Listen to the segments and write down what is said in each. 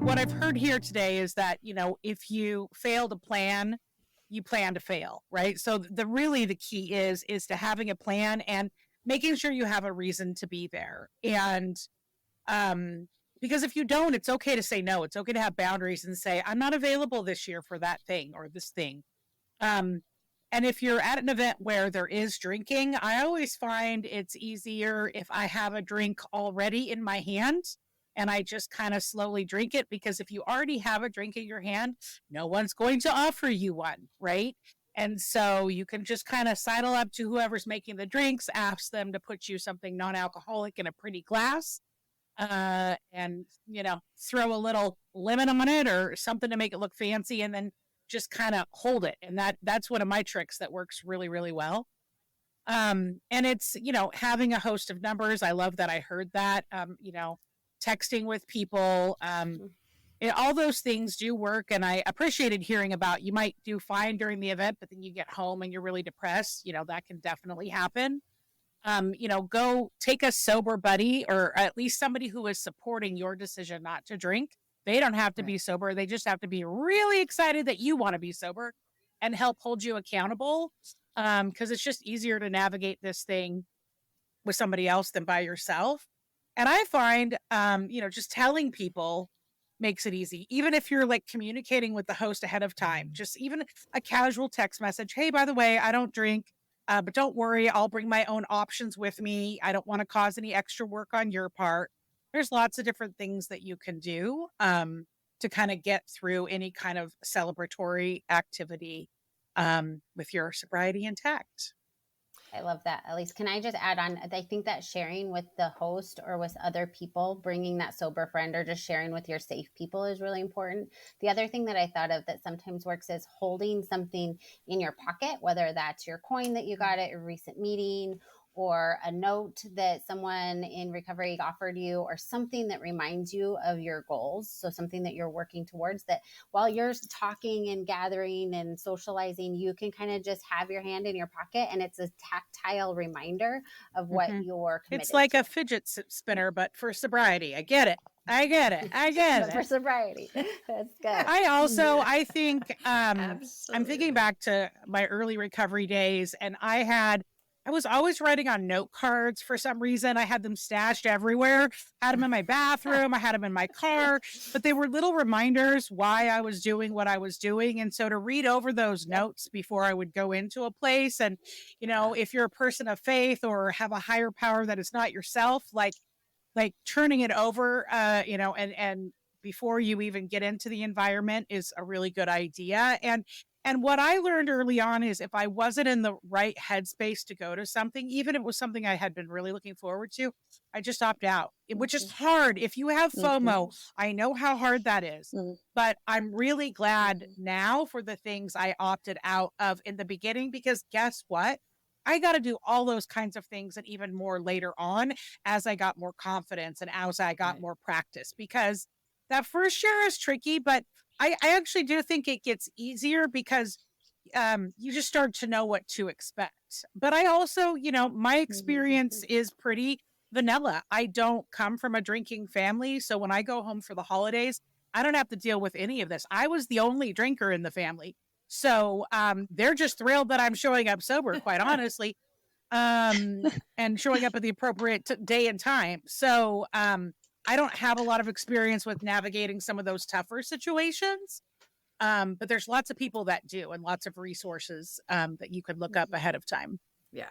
what I've heard here today is that, if you fail to plan, you plan to fail, right? So the key is to having a plan and making sure you have a reason to be there. And um because if you don't, it's okay to say no. It's okay to have boundaries and say, I'm not available this year for that thing or this thing. Um and if you're at an event where there is drinking, I always find it's easier if I have a drink already in my hand and I just kind of slowly drink it, because if you already have a drink in your hand, no one's going to offer you one, right? And so you can just kind of sidle up to whoever's making the drinks, ask them to put you something non-alcoholic in a pretty glass, and throw a little lemon on it or something to make it look fancy, and then just kind of hold it. And that's one of my tricks that works really, really well. And it's, having a host of numbers. I love that I heard that. Texting with people, all those things do work. And I appreciated hearing about, you might do fine during the event, but then you get home and you're really depressed. That can definitely happen. Go take a sober buddy, or at least somebody who is supporting your decision not to drink. They don't have to be sober. They just have to be really excited that you want to be sober and help hold you accountable. Because it's just easier to navigate this thing with somebody else than by yourself. And I find, just telling people makes it easy. Even if you're like communicating with the host ahead of time, just even a casual text message. Hey, by the way, I don't drink, but don't worry, I'll bring my own options with me. I don't want to cause any extra work on your part. There's lots of different things that you can do to kind of get through any kind of celebratory activity with your sobriety intact. I love that. Alysse, can I just add on? I think that sharing with the host or with other people, bringing that sober friend or just sharing with your safe people is really important. The other thing that I thought of that sometimes works is holding something in your pocket, whether that's your coin that you got at a recent meeting, or a note that someone in recovery offered you, or something that reminds you of your goals. So something that you're working towards, that while you're talking and gathering and socializing, you can kind of just have your hand in your pocket, and it's a tactile reminder of what you're committed It's like to. a fidget spinner, but for sobriety. I get it. For sobriety. That's good. I think, I'm thinking back to my early recovery days, and I was always writing on note cards for some reason. I had them stashed everywhere. I had them in my bathroom. I had them in my car, but they were little reminders why I was doing what I was doing. And so to read over those notes before I would go into a place, and, if you're a person of faith or have a higher power that is not yourself, like turning it over, and before you even get into the environment is a really good idea. And what I learned early on is if I wasn't in the right headspace to go to something, even if it was something I had been really looking forward to, I just opt out, which is hard. If you have FOMO, I know how hard that is, but I'm really glad now for the things I opted out of in the beginning, because guess what? I got to do all those kinds of things and even more later on as I got more confidence and as I got more practice, because that first year is tricky, but I actually do think it gets easier because you just start to know what to expect. But I also, my experience is pretty vanilla. I don't come from a drinking family. So when I go home for the holidays, I don't have to deal with any of this. I was the only drinker in the family. So they're just thrilled that I'm showing up sober, quite honestly, and showing up at the appropriate day and time. So I don't have a lot of experience with navigating some of those tougher situations, but there's lots of people that do, and lots of resources that you could look up ahead of time. Yeah.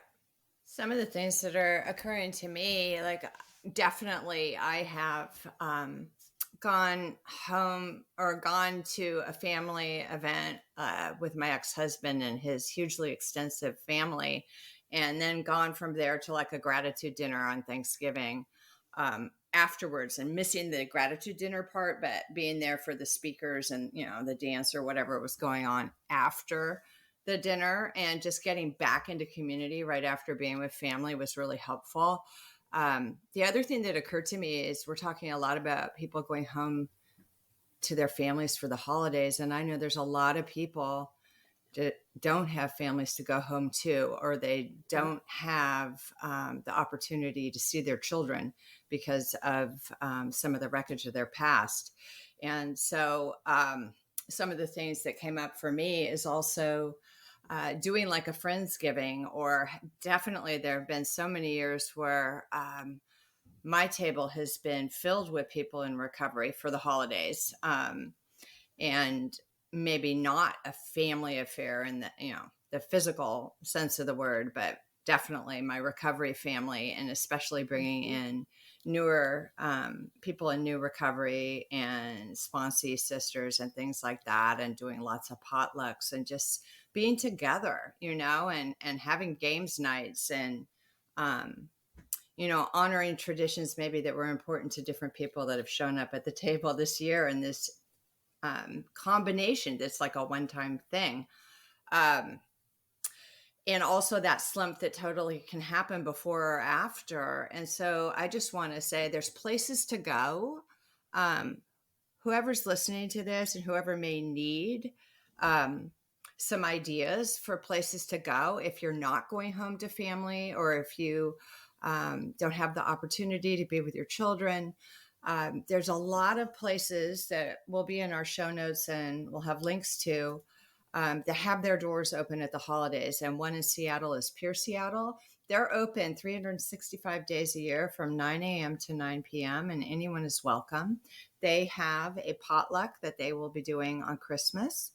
Some of the things that are occurring to me, like definitely I have gone home or gone to a family event with my ex-husband and his hugely extensive family, and then gone from there to like a gratitude dinner on Thanksgiving afterwards, and missing the gratitude dinner part, but being there for the speakers and, the dance or whatever was going on after the dinner, and just getting back into community right after being with family was really helpful. The other thing that occurred to me is we're talking a lot about people going home to their families for the holidays. And I know there's a lot of people don't have families to go home to, or they don't have the opportunity to see their children because of some of the wreckage of their past. And so some of the things that came up for me is also doing like a Friendsgiving, or definitely there have been so many years where my table has been filled with people in recovery for the holidays. And maybe not a family affair in the, the physical sense of the word, but definitely my recovery family, and especially bringing in newer people in new recovery and sponsee sisters and things like that, and doing lots of potlucks and just being together, and having games nights, and honoring traditions maybe that were important to different people that have shown up at the table this year, and this combination that's like a one-time thing. And also that slump that totally can happen before or after. And so I just want to say there's places to go. Whoever's listening to this and whoever may need some ideas for places to go if you're not going home to family, or if you don't have the opportunity to be with your children. There's a lot of places that will be in our show notes, and we'll have links to that have their doors open at the holidays. And one in Seattle is Pure Seattle. They're open 365 days a year from 9 a.m. to 9 p.m. and anyone is welcome. They have a potluck that they will be doing on Christmas.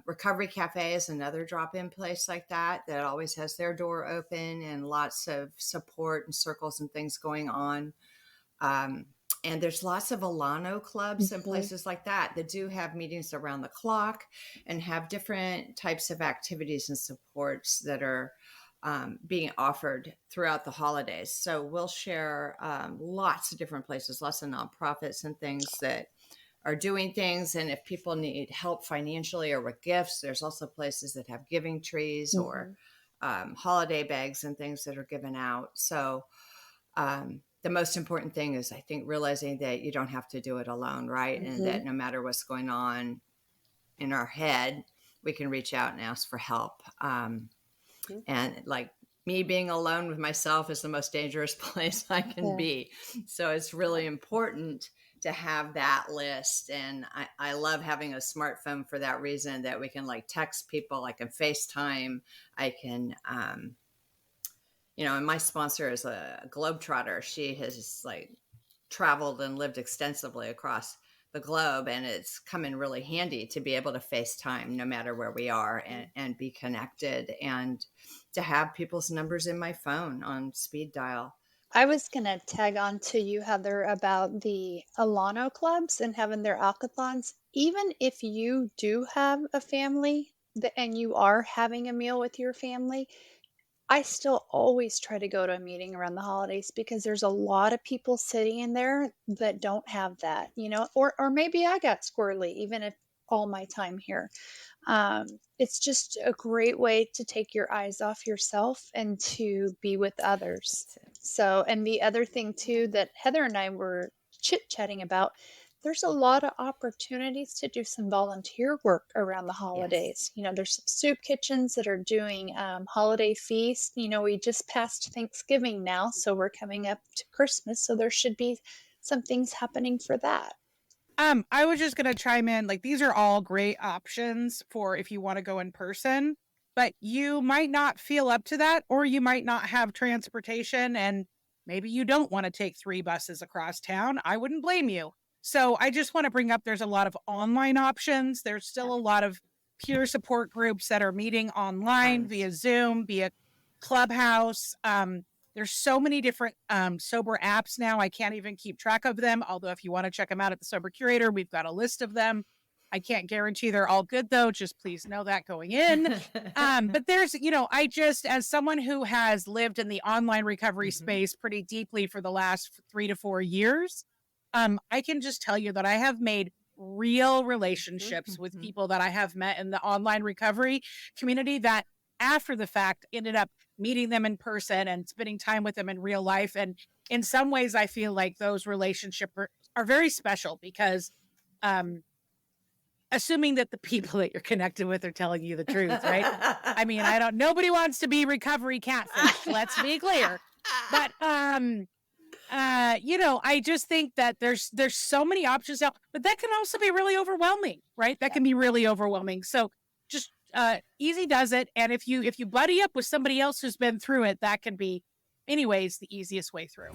Recovery Cafe is another drop-in place like that always has their door open, and lots of support and circles and things going on. And there's lots of Alano clubs and places like that do have meetings around the clock and have different types of activities and supports that are being offered throughout the holidays. So we'll share lots of different places, lots of nonprofits and things that are doing things. And if people need help financially or with gifts, there's also places that have giving trees or holiday bags and things that are given out. So the most important thing is, I think, realizing that you don't have to do it alone, right? And that no matter what's going on in our head, we can reach out and ask for help. And like me being alone with myself is the most dangerous place I can be. So it's really important to have that list. And I love having a smartphone for that reason, that we can like text people, I can FaceTime, I can, and my sponsor is a globetrotter. She has like traveled and lived extensively across the globe, and it's come in really handy to be able to FaceTime no matter where we are and be connected, and to have people's numbers in my phone on speed dial. I was going to tag on to you, Heather, about the Alano clubs and having their alcathons. Even if you do have a family and you are having a meal with your family, I still always try to go to a meeting around the holidays, because there's a lot of people sitting in there that don't have that, or maybe I got squirrely, even if all my time here. It's just a great way to take your eyes off yourself and to be with others. So, and the other thing too, that Heather and I were chit-chatting about, there's a lot of opportunities to do some volunteer work around the holidays. There's some soup kitchens that are doing holiday feasts. We just passed Thanksgiving now, so we're coming up to Christmas. So there should be some things happening for that. I was just going to chime in, like, these are all great options for if you want to go in person, but you might not feel up to that, or you might not have transportation, and maybe you don't want to take 3 buses across town. I wouldn't blame you. So I just want to bring up, there's a lot of online options. There's still a lot of peer support groups that are meeting online via Zoom, via Clubhouse. There's so many different sober apps now. I can't even keep track of them. Although if you want to check them out at the Sober Curator, we've got a list of them. I can't guarantee they're all good, though. Just please know that going in. But there's, I just, as someone who has lived in the online recovery space pretty deeply for the last 3 to 4 years, I can just tell you that I have made real relationships with people that I have met in the online recovery community that after the fact ended up meeting them in person and spending time with them in real life. And in some ways, I feel like those relationships are very special, because assuming that the people that you're connected with are telling you the truth, right? I mean, nobody wants to be recovery catfish, let's be clear. But I just think that there's so many options now, but that can also be really overwhelming, right? That can be really overwhelming. So just easy does it. And if you buddy up with somebody else who's been through it, that can be anyways the easiest way through.